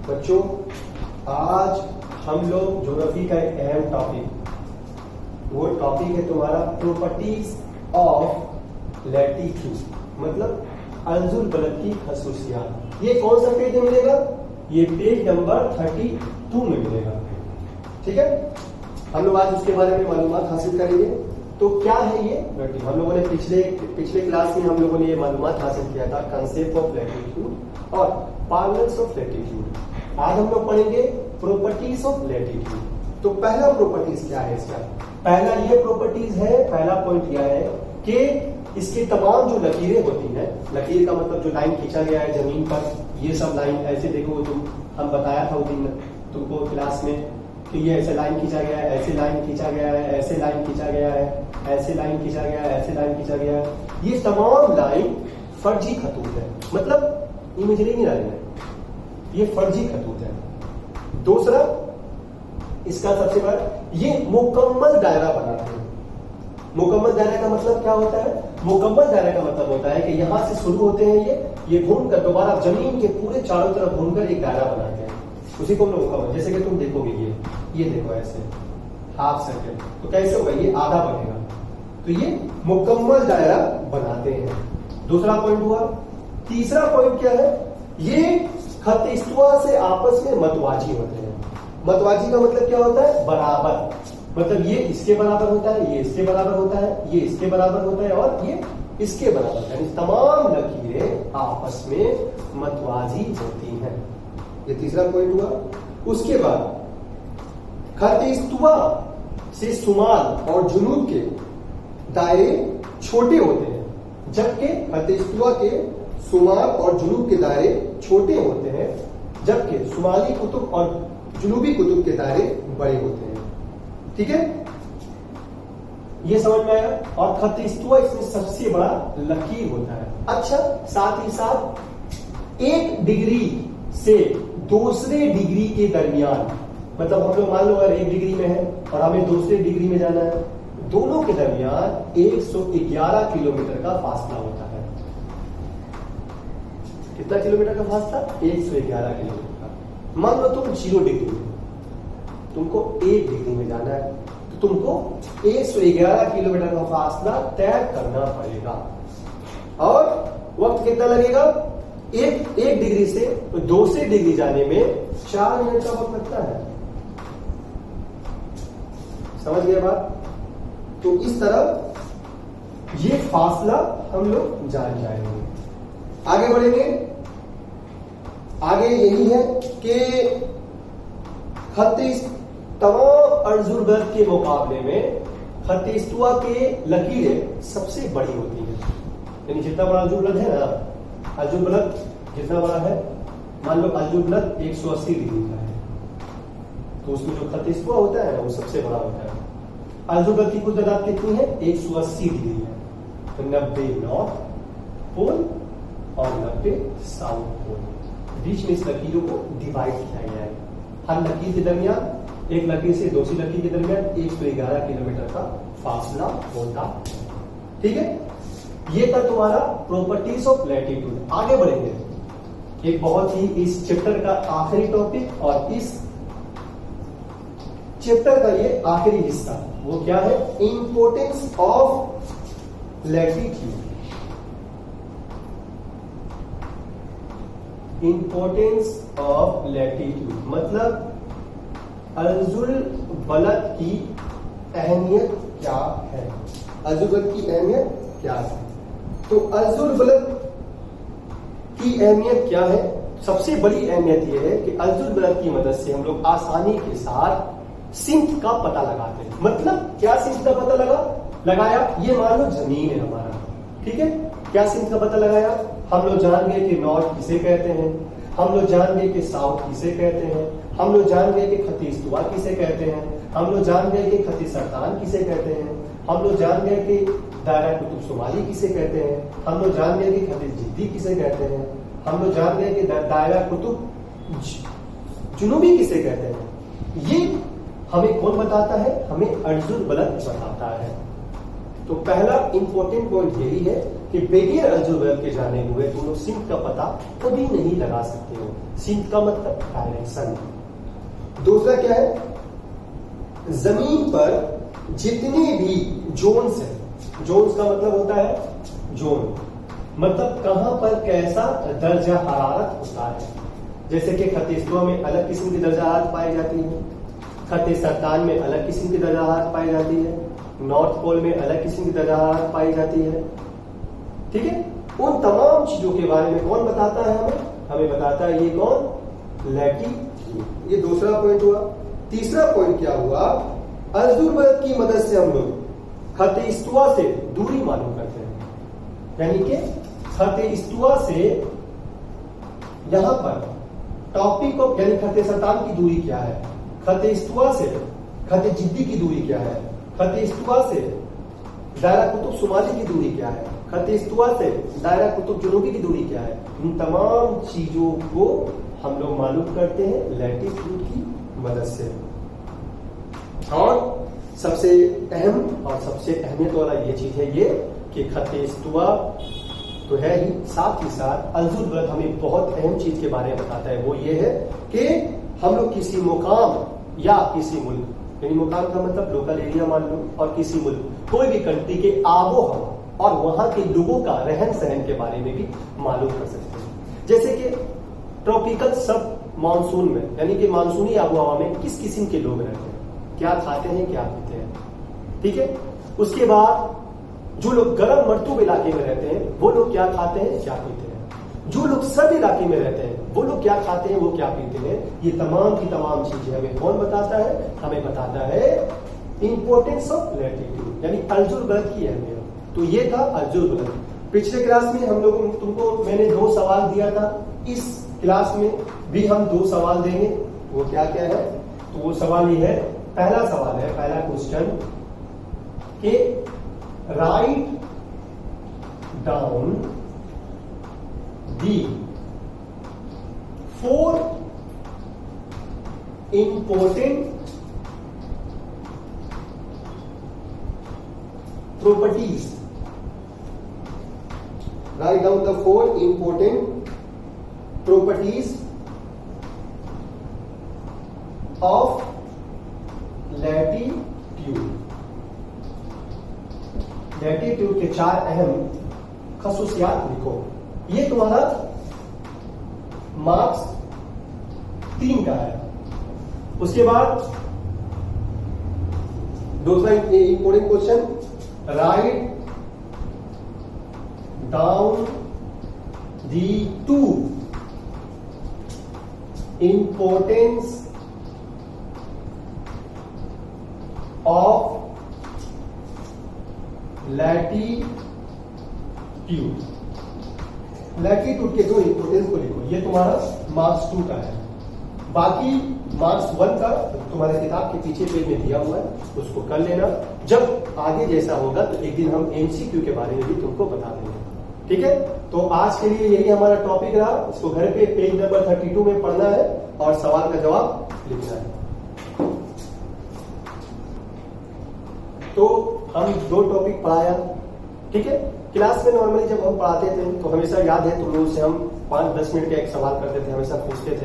बच्चों आज हम लोग ज्योग्राफी का एक अहम टॉपिक, वो टॉपिक है तुम्हारा प्रॉपर्टीज ऑफ लैटीट्यूड, मतलब अर्जुन बलद की खसूसियात। ये कौन सा पेज में मिलेगा? ये पेज नंबर 32 में मिलेगा। ठीक है, हम लोग आज उसके बारे में मालूमात हासिल करेंगे। तो क्या है ये लैटीट्यूड? हम लोगों ने पिछले क्लास में हम लोगों ने ये मालूमात हासिल किया था, कंसेप्ट ऑफ लैटीट्यूड और पार्लर्स ऑफ लैटीट्यूड। आज हम लोग पढ़ेंगे प्रॉपर्टीज ऑफ लैटीट्यूड। तो पहला प्रॉपर्टीज क्या है इसका? पहला ये प्रॉपर्टीज है, पहला पॉइंट यह है कि इसकी तमाम जो लकीरें होती हैं, लकीर का मतलब जो लाइन खींचा गया है जमीन पर, ये सब लाइन ऐसे देखो, तुम हम बताया था उस दिन तुमको क्लास में कि ये ऐसे लाइन खींचा गया है, ऐसे लाइन खींचा गया है, ऐसे लाइन खींचा गया है, ऐसे लाइन खींचा गया है, ऐसे लाइन खींचा गया है। ये तमाम लाइन फर्जी खतूत है, मतलब इमेजरी नहीं लाइन है, ये फर्जी खतूत है। दूसरा इसका सबसे बड़ा, ये मुकम्मल दायरा बनाते हैं। मुकम्मल दायरा का मतलब क्या होता है? मुकम्मल दायरा का मतलब होता है कि यहां से शुरू होते हैं ये घूमकर दोबारा जमीन के पूरे चारों तरफ घूमकर एक दायरा बनाते हैं, उसी को हम लोग मुकम्मल। जैसे कि तुम देखोगे ये देखो ऐसे हाफ सर्कल, तो कैसे होगा? ये आधा बनेगा, तो ये मुकम्मल दायरा बनाते हैं। दूसरा पॉइंट हुआ। तीसरा पॉइंट क्या है? ये खत इस्तवा से आपस में मतवाजी होते हैं। मतवाजी का मतलब क्या होता है? बराबर, मतलब ये इसके बराबर होता है, ये इसके बराबर होता है, ये इसके बराबर होता है और ये इसके बराबर, यानी तमाम लकीरें आपस में मतवाजी होती हैं। ये तीसरा पॉइंट हुआ। उसके बाद खत इस्तवा से शुमाल और जुनूब के दायरे छोटे होते हैं, जबकि खत इस्तवा के शुमाल और जुनूब के दायरे छोटे होते हैं, जबकि शुमाली कुतुब और जुनूबी कुतुब के दायरे बड़े होते हैं। ठीक है, ये समझ में आया। और खत इस्तवा इसमें सबसे बड़ा लकीर होता है। अच्छा, साथ ही साथ 1 डिग्री से दूसरे डिग्री के दरमियान, मतलब हम लोग मान लो अगर 1 डिग्री में है और हमें दूसरे डिग्री में जाना है, दोनों के दरमियान 111 किलोमीटर का फासला होता है। कितना किलोमीटर का फासला? 111 किलोमीटर का। मान लो तुम 0 डिग्री में, तुमको 1 डिग्री में जाना है, तो तुमको 111 किलोमीटर का फासला तय करना पड़ेगा। और वक्त कितना लगेगा? एक डिग्री से दूसरे डिग्री जाने में 4 मिनट का वक्त लगता है। समझ गए बात? तो इस तरह ये फासला हम लोग जान जाएंगे। आगे बढ़ेंगे। आगे यही है कि तमाम अर्जुन बलद के मुकाबले में खत इस्तवा के लकीरें सबसे बड़ी होती है। यानी जितना बड़ा अर्जुन बलद है ना, अर्जुन बलद जितना बड़ा है, मान लो अर्जुन बलद 180 डिग्री का है, तो उसमें जो खत इस्तवा होता है ना वो सबसे बड़ा होता है। अर्जुन बलद की कुल तादाद कितनी है? 180 डिग्री है। तो 90 नॉर्थ पोल और 90 साउथ पोल, बीच में इस लकीरों को डिवाइड किया गया है। हर लकीर के दरमियान, एक लकीर से दूसरी लकीर के दरमियान 111 किलोमीटर का फासला होता है। ठीक है, ये था तुम्हारा प्रॉपर्टीज ऑफ लैटीट्यूड। आगे बढ़ेंगे। एक बहुत ही इस चैप्टर का आखिरी टॉपिक और इस चैप्टर का ये आखिरी हिस्सा, वो क्या है? Importance of latitude. Importance of latitude मतलब अर्जुन बलद की अहमियत क्या है? अर्जुन बलद की अहमियत क्या है? तो अर्जुन बलद की अहमियत क्या है? सबसे बड़ी अहमियत यह है कि अर्जुन बलद की मदद से हम लोग आसानी के साथ सिंथ का पता लगाते हैं। मतलब क्या सिंथ का पता लगाया? ये मान लो जमीन है हमारा, ठीक है, क्या सिंथ का पता लगाया? हम लोग जान गए कि नॉर्थ किसे कहते हैं, हम लोग जान गए कि साउथ किसे कहते हैं, हम लोग जान गए कि खत इस्तवा किसे कहते हैं, हम लोग जान गए कि खत सरतान किसे कहते हैं, हम लोग जान गए कि दायरा कुतुब शुमाली किसे कहते हैं, हम लोग जान गए कि खत जिद्दी किसे कहते हैं, हम लोग जान गए कि दायरा कुतुब जुनूबी किसे कहते हैं। ये हमें कौन बताता है? हमें अर्जुन बलद बताता है। तो पहला इंपॉर्टेंट पॉइंट यही है कि बगैर अलजेब्रा के जाने हुए तुम लोग सिंक का पता कभी नहीं लगा सकते हो। सिंक का मतलब डायरेक्शन। दूसरा क्या है, जमीन पर जितने भी जोन्स है, जोन्स का मतलब होता है जोन, मतलब कहां पर कैसा दर्जा हरारत होता है। जैसे कि खतीस्तवा में अलग किस्म की दर्जा हरारत पाई जाती है, खते सरतान में अलग किस्म की दर्जा हरारत पाई जाती है, नॉर्थ पोल में अलग किस्म की दर्जा हरारत पाई जाती है। ठीक है, उन तमाम चीजों के बारे में कौन बताता है हमें बताता है ये कौन, लैटीट्यूड। ये दूसरा पॉइंट हुआ। तीसरा पॉइंट क्या हुआ, अलजेब्रा की मदद से हम लोग खतीस्तवा से दूरी मालूम करते हैं। यानी कि खतीस्तवा से यहां पर टॉपिक ऑफ यानी खते सरतान की दूरी क्या है, खतीस्तवा से खते जिद्दी की दूरी क्या है, खतीस्तवा से दायरा कुतुब शुमाली की दूरी क्या है, खतीस्तवा से दायरा कुतुब जुनूबी की दूरी क्या है। इन तमाम चीजों को हम लोग मालूम करते हैं लैटीट्यूड की मदद से। और सबसे अहम और सबसे अहमियत वाला ये चीज है ये कि खतीस्तवा तो है ही, साथ ही साथ अलजेब्रा हमें बहुत अहम चीज के बारे में बताता है। वो ये है कि हम लोग किसी मुकाम या किसी मुल्क, यानी मुकाम का मतलब लोकल एरिया मान लो, और किसी मुल्क कोई भी कंट्री के आबो हवा और वहां के लोगों का रहन सहन के बारे में भी मालूम कर सकते हैं। जैसे कि ट्रॉपिकल सब मानसून में, यानी कि मानसूनी आबो हवा में किस किस्म के लोग रहते हैं, क्या खाते हैं, क्या पीते हैं। ठीक है, उसके बाद जो लोग गर्म मरतूब इलाके में रहते हैं वो लोग क्या खाते हैं, क्या पीते हैं। जो लोग सर्द इलाके में रहते हैं वो लोग क्या खाते हैं, वो क्या पीते हैं। ये तमाम की तमाम चीजें हमें कौन बताता है, हमें बताता है इंपॉर्टेंस ऑफ लैटीट्यूड, यानी अलजेब्रा की अहमियत। तो ये था अलजेब्रा। पिछले क्लास में हम लोग तुमको मैंने 2 सवाल दिया था, इस क्लास में भी हम 2 सवाल देंगे। वो क्या क्या है, तो वो सवाल ये है, पहला सवाल है, पहला क्वेश्चन कि write down the 4 important properties. Write down the 4 important properties of latitude. Latitude के 4 अहम खसूसियात लिखो। ये तुम्हारा मार्क्स 3 का है। उसके बाद दूसरा important question, write down the 2 importance of latitude. Latitude के 2 इंपॉर्टेंस को लिखो। ये तुम्हारा मार्क्स 2 का है। बाकी मार्क्स 1 का तुम्हारे किताब के पीछे पेज में दिया हुआ है, उसको कर लेना। जब आगे जैसा होगा तो एक दिन हम एमसीक्यू के बारे में भी तुमको बता देंगे। ठीक है, तो आज के लिए यही हमारा टॉपिक रहा। इसको घर पे पेज नंबर 32 में पढ़ना है और सवाल का जवाब लिखना है। तो हम 2 टॉपिक पढ़ाया। ठीक है, क्लास में नॉर्मली जब हम पढ़ाते थे तो हमेशा याद है तुम लोगों से हम 5-10 मिनट का एक सवाल करते थे, हमेशा पूछते थे